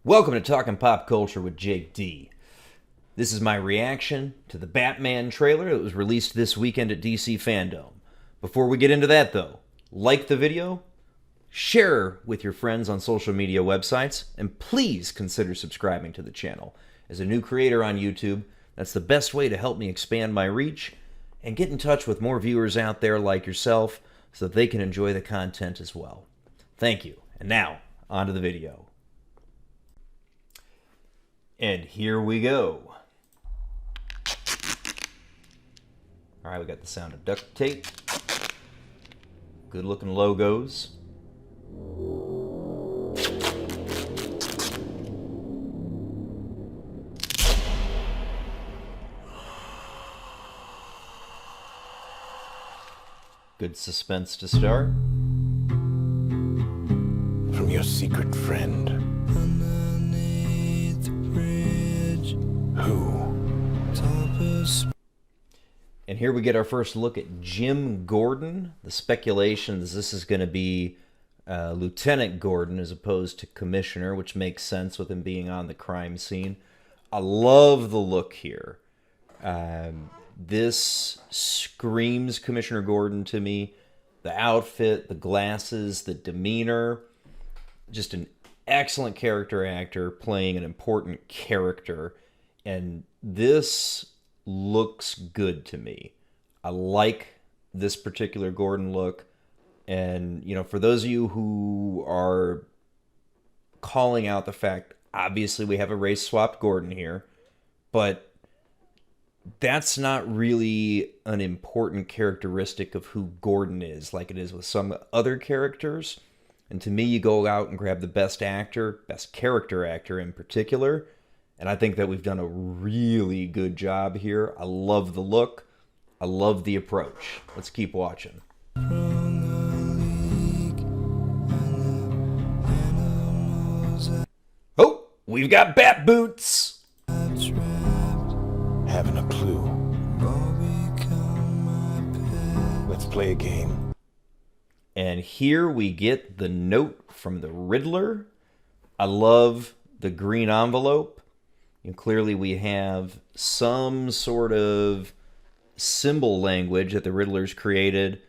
Welcome to Talking Pop Culture with Jake D. This is my reaction to the Batman trailer that was released this weekend at DC Fandome. Before we get into that though, like the video, share with your friends on social media websites, and please consider subscribing to the channel. As a new creator on YouTube, that's the best way to help me expand my reach and get in touch with more viewers out there like yourself so that they can enjoy the content as well. Thank you. And now, on to the video. And here we go. All right, we got the sound of duct tape. Good looking logos. Good suspense to start. From your secret friend. Underneath the bridge. Who? And here we get our first look at Jim Gordon. The speculation is this is going to be Lieutenant Gordon as opposed to Commissioner, which makes sense with him being on the crime scene. I love the look here. This screams Commissioner Gordon to me. The outfit, the glasses, the demeanor. Just an excellent character actor playing an important character. And this looks good to me. I like this particular Gordon look. And, you know, for those of you who are calling out the fact, obviously we have a race-swapped Gordon here, but that's not really an important characteristic of who Gordon is like it is with some other characters. And to me, you go out and grab the best actor, best character actor in particular, and I think that we've done a really good job here. I love the look. I love the approach. Let's keep watching. Oh, we've got bat boots. Haven't a clue. Let's play a game. And here we get the note from the Riddler. I love the green envelope. And clearly we have some sort of symbol language that the Riddler's created.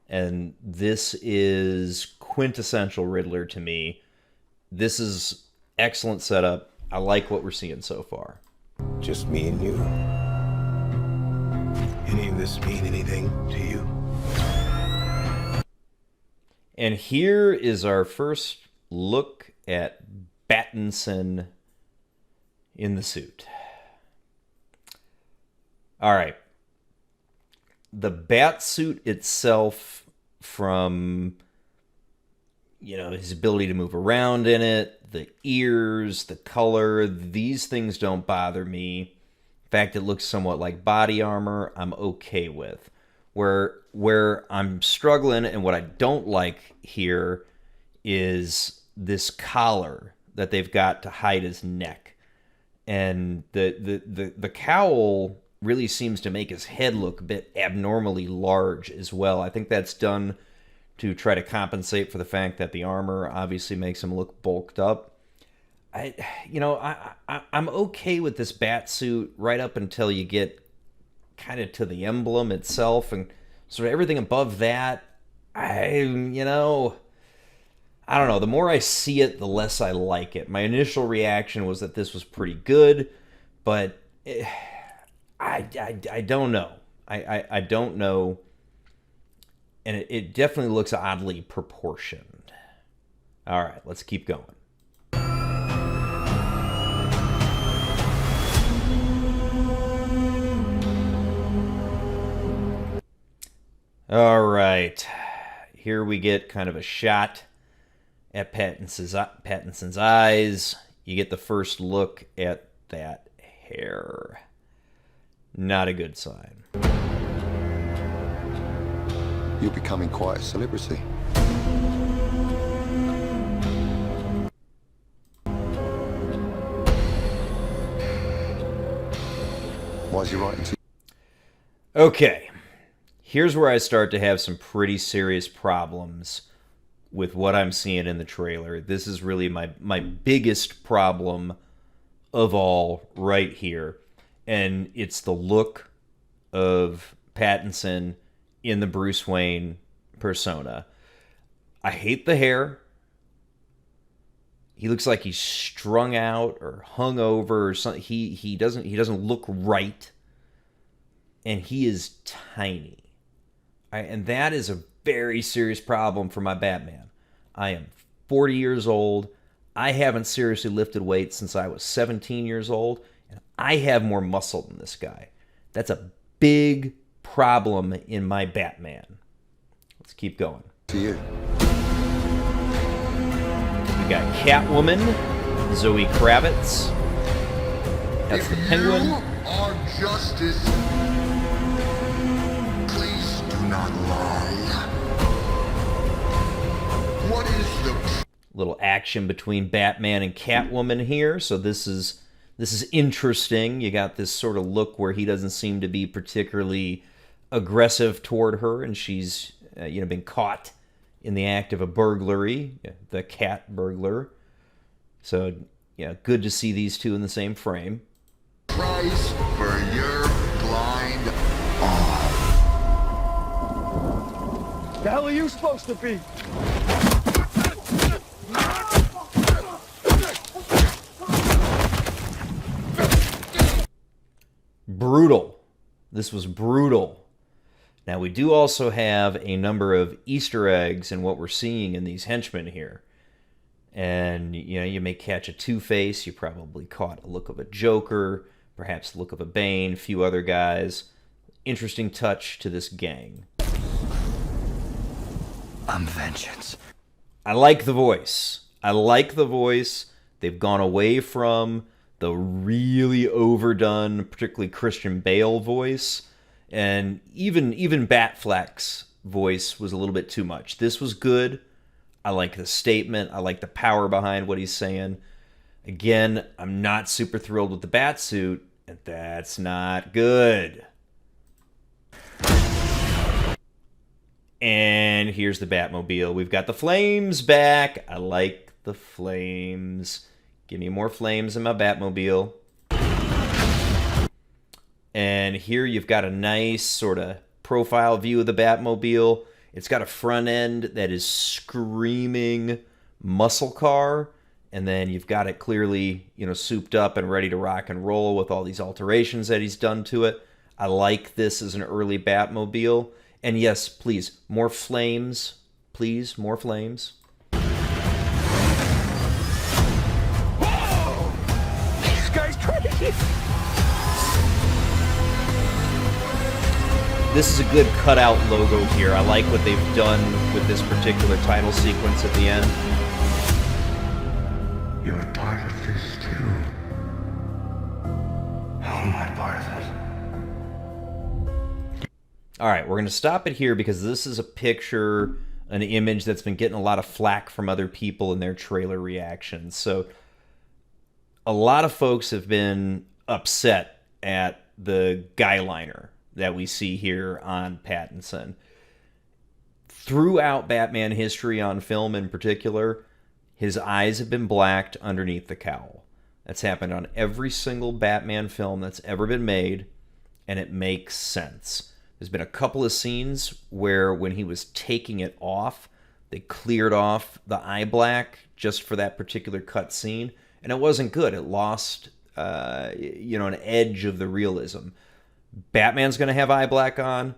And this is quintessential Riddler to me. This is excellent setup. I like what we're seeing so far. Just me and you. Any of this mean anything to you? And here is our first look at Pattinson in the suit. All right. The Batsuit itself, from, you know, his ability to move around in it, the ears, the color, these things don't bother me. In fact, it looks somewhat like body armor. I'm okay with. Where I'm struggling and what I don't like here is this collar that they've got to hide his neck. And the cowl really seems to make his head look a bit abnormally large as well. I think that's done to try to compensate for the fact that the armor obviously makes him look bulked up. I'm okay with this Batsuit right up until you get kind of to the emblem itself, and sort of everything above that, I don't know. The more I see it, the less I like it. My initial reaction was that this was pretty good, but I don't know. I don't know. And it definitely looks oddly proportioned. All right, let's keep going. All right, here we get kind of a shot at Pattinson's eyes. You get the first look at that hair. Not a good sign. You're becoming quite a celebrity. Why is he writing to you? Okay. Here's where I start to have some pretty serious problems with what I'm seeing in the trailer. This is really my biggest problem of all right here. And it's the look of Pattinson in the Bruce Wayne persona. I hate the hair. He looks like he's strung out or hung over or something. He doesn't look right. And he is tiny. And that is a very serious problem for my Batman. I am 40 years old. I haven't seriously lifted weights since I was 17 years old. And I have more muscle than this guy. That's a big problem in my Batman. Let's keep going. To you. We got Catwoman, Zoe Kravitz. That's the Penguin. You are justice. Please do not lie. What is the Little action between Batman and Catwoman here. So this is interesting. You got this sort of look where he doesn't seem to be particularly aggressive toward her, and she's been caught in the act of a burglary, the cat burglar. So yeah, good to see these two in the same frame. price for your blind The hell are you supposed to be? Brutal. This was brutal. Now, we do also have a number of Easter eggs in what we're seeing in these henchmen here. And, you may catch a Two-Face. You probably caught a look of a Joker, perhaps a look of a Bane, a few other guys. Interesting touch to this gang. I'm vengeance. I like the voice. They've gone away from the really overdone, particularly Christian Bale voice. And even Batfleck's voice was a little bit too much. This was good. I like the statement. I like the power behind what he's saying. Again, I'm not super thrilled with the Batsuit, and that's not good. And here's the Batmobile. We've got the flames back. I like the flames. Give me more flames in my Batmobile. And here you've got a nice sort of profile view of the Batmobile. It's got a front end that is screaming muscle car. And then you've got it clearly, souped up and ready to rock and roll with all these alterations that he's done to it. I like this as an early Batmobile. And yes, please, more flames. Please, more flames. Whoa! This guy's crazy! This is a good cutout logo here. I like what they've done with this particular title sequence at the end. You're part of this too. How am I part of it? All right, we're going to stop it here because this is a picture, an image that's been getting a lot of flack from other people in their trailer reactions. So a lot of folks have been upset at the Guyliner that we see here on Pattinson. Throughout Batman history on film in particular, his eyes have been blacked underneath the cowl. That's happened on every single Batman film that's ever been made, and it makes sense. There's been a couple of scenes where when he was taking it off, they cleared off the eye black just for that particular cut scene, and it wasn't good. It lost, an edge of the realism. Batman's going to have eye black on.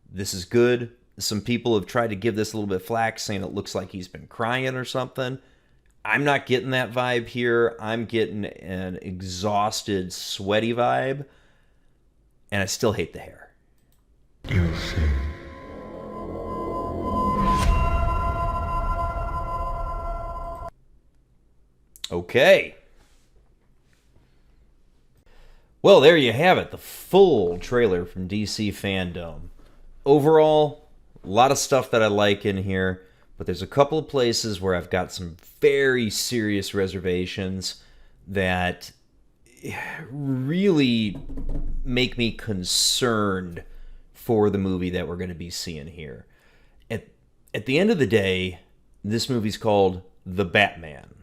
This is good. Some people have tried to give this a little bit of flack, saying it looks like he's been crying or something. I'm not getting that vibe here. I'm getting an exhausted, sweaty vibe, and I still hate the hair. You'll see. Okay. Well, there you have it. The full trailer from DC Fandome. Overall, a lot of stuff that I like in here, but there's a couple of places where I've got some very serious reservations that really make me concerned for the movie that we're going to be seeing here. At the end of the day, This movie's called The Batman.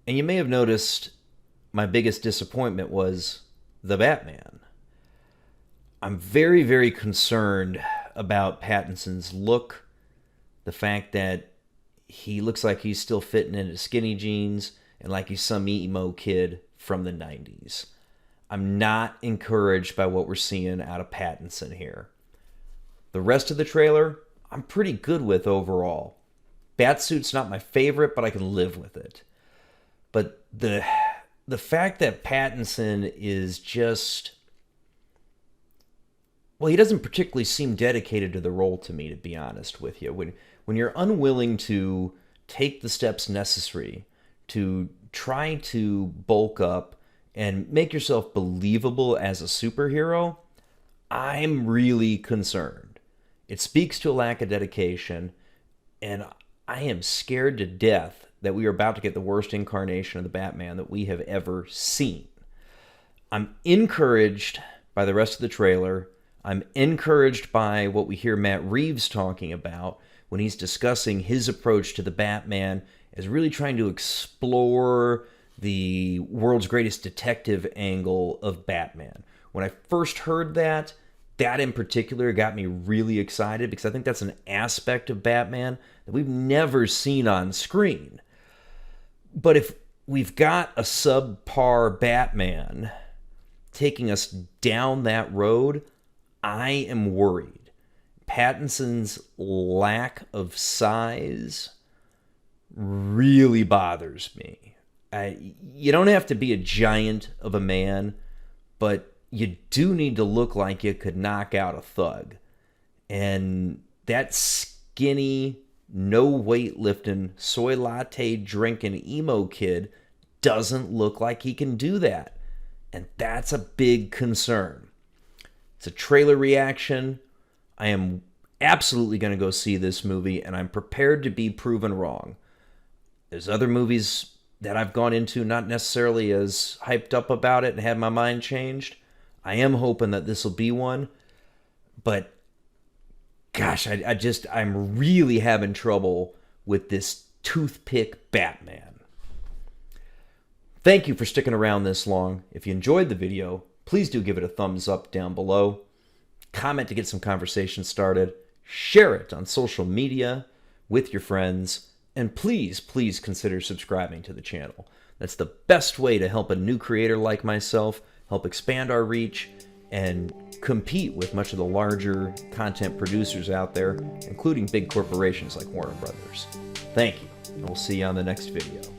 And you may have noticed my biggest disappointment was The Batman. I'm very, very concerned about Pattinson's look. The fact that he looks like he's still fitting into skinny jeans and like he's some emo kid from the 90s. I'm not encouraged by what we're seeing out of Pattinson here. The rest of the trailer, I'm pretty good with overall. Batsuit's not my favorite, but I can live with it. But the fact that Pattinson is just... well, he doesn't particularly seem dedicated to the role to me, to be honest with you. When you're unwilling to take the steps necessary to try to bulk up and make yourself believable as a superhero, I'm really concerned. It speaks to a lack of dedication, and I am scared to death that we are about to get the worst incarnation of the Batman that we have ever seen. I'm encouraged by the rest of the trailer. I'm encouraged by what we hear Matt Reeves talking about when he's discussing his approach to the Batman as really trying to explore the world's greatest detective angle of Batman. When I first heard that in particular got me really excited because I think that's an aspect of Batman that we've never seen on screen. But if we've got a subpar Batman taking us down that road, I am worried. Pattinson's lack of size really bothers me. You don't have to be a giant of a man, but you do need to look like you could knock out a thug. And that skinny, no weightlifting, soy latte drinking emo kid doesn't look like he can do that. And that's a big concern. It's a trailer reaction. I am absolutely going to go see this movie, and I'm prepared to be proven wrong. There's other movies that I've gone into not necessarily as hyped up about it and had my mind changed. I am hoping that this will be one, but gosh, I'm really having trouble with this toothpick Batman. Thank you for sticking around this long. If you enjoyed the video, please do give it a thumbs up down below. Comment to get some conversation started. Share it on social media with your friends. And please, please consider subscribing to the channel. That's the best way to help a new creator like myself, help expand our reach, and compete with much of the larger content producers out there, including big corporations like Warner Brothers. Thank you, and we'll see you on the next video.